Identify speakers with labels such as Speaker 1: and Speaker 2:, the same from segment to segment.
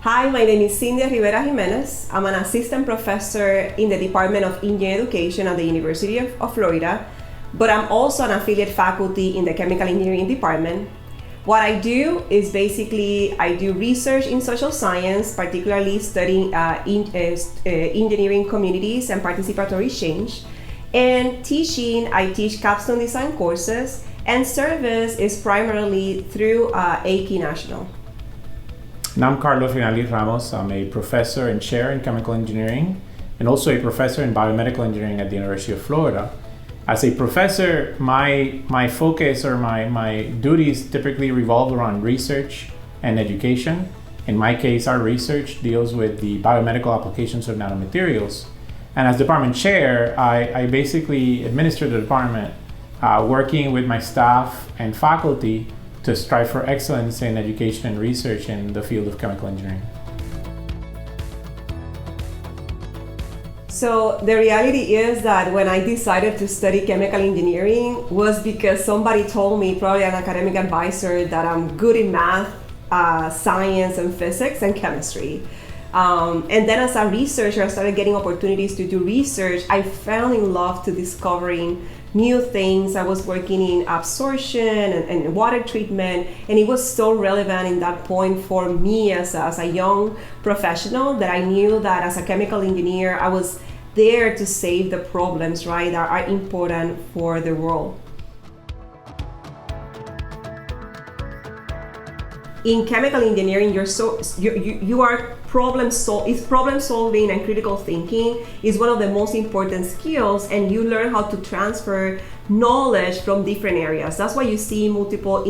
Speaker 1: Hi, my name is Sindia Rivera-Jimenez. I'm an assistant professor in the Department of Engineering Education at the University of Florida, but I'm also an affiliate faculty in the Chemical Engineering Department. What I do is basically I do research in social science, particularly studying engineering communities and participatory change. And teaching, I teach capstone design courses, and service is primarily through AIChE National.
Speaker 2: And I'm Rinaldi-Ramos. I'm a professor and chair in chemical engineering and also a professor in biomedical engineering at the University of Florida. As a professor, my focus or my duties typically revolve around research and education. In my case, our research deals with the biomedical applications of nanomaterials. And as department chair, I basically administer the department, working with my staff and faculty to strive for excellence in education and research in the field of chemical engineering.
Speaker 1: So the reality is that when I decided to study chemical engineering was because somebody told me, probably an academic advisor, that I'm good in math, science and physics and chemistry. And then as a researcher, I started getting opportunities to do research. I fell in love to discovering new things. I was working in absorption and water treatment, and it was so relevant in that point for me as a young professional that I knew that as a chemical engineer, I was there to save the problems, right, that are important for the world. In chemical engineering, you are problem solving and critical thinking is one of the most important skills, and you learn how to transfer knowledge from different areas. That's why you see multiple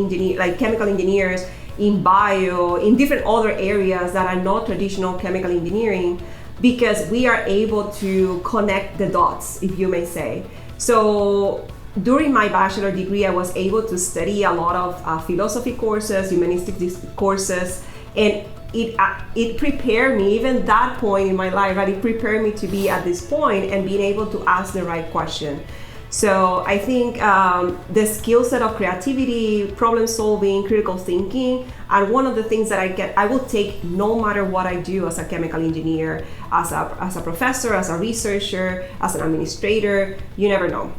Speaker 1: chemical engineers in bio, in different other areas that are not traditional chemical engineering, because we are able to connect the dots, if you may say. So during my bachelor degree, I was able to study a lot of philosophy courses, humanistic courses, and it prepared me, even that point in my life, right? It prepared me to be at this point and being able to ask the right question. So I think the skill set of creativity, problem solving, critical thinking are one of the things that I will take no matter what I do as a chemical engineer, as a professor, as a researcher, as an administrator. You never know.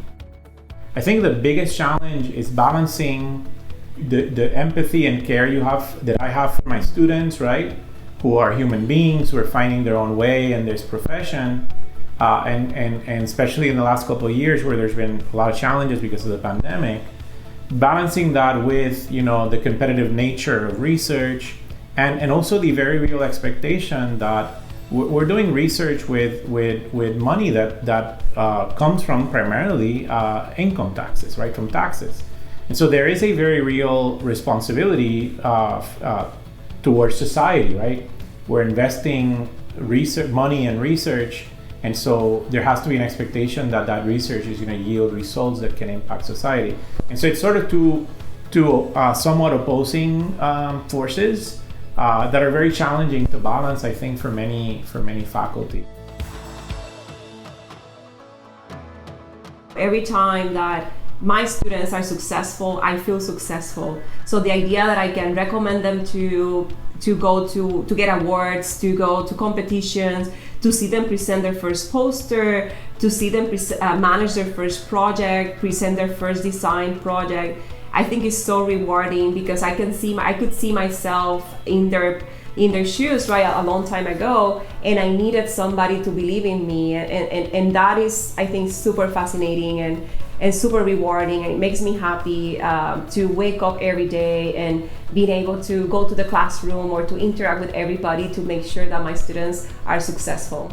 Speaker 2: I think the biggest challenge is balancing the empathy and care that I have for my students, right? Who are human beings, who are finding their own way in this profession. And especially in the last couple of years where there's been a lot of challenges because of the pandemic, balancing that with, the competitive nature of research and also the very real expectation that we're doing research with money that comes from primarily income taxes, right, from taxes. And so there is a very real responsibility towards society, right? We're investing money in research, and so there has to be an expectation that research is going to yield results that can impact society. And so it's sort of two somewhat opposing forces that are very challenging to balance, I think, for many faculty.
Speaker 1: Every time that my students are successful, I feel successful. So the idea that I can recommend them to go to get awards, to go to competitions, to see them present their first poster, to see them manage their first project, present their first design project, I think is so rewarding, because I could see myself in their shoes, right, a long time ago, and I needed somebody to believe in me, and that is, I think, super fascinating and super rewarding. It makes me happy to wake up every day and being able to go to the classroom or to interact with everybody to make sure that my students are successful.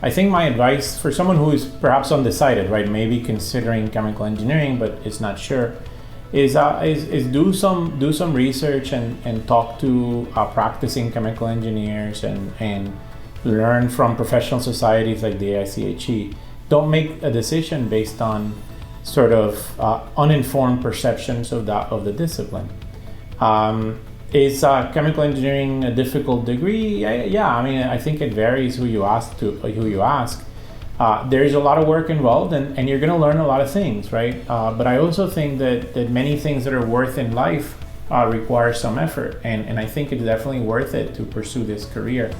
Speaker 2: I think my advice for someone who is perhaps undecided, right, maybe considering chemical engineering but is not sure, is do some research and talk to practicing chemical engineers and learn from professional societies like the AIChE. Don't make a decision based on sort of uninformed perceptions of the discipline. Is chemical engineering a difficult degree? Yeah. I mean, I think it varies who you ask. There is a lot of work involved, and you're going to learn a lot of things, right? But I also think that many things that are worth in life requires some effort, and I think it's definitely worth it to pursue this career.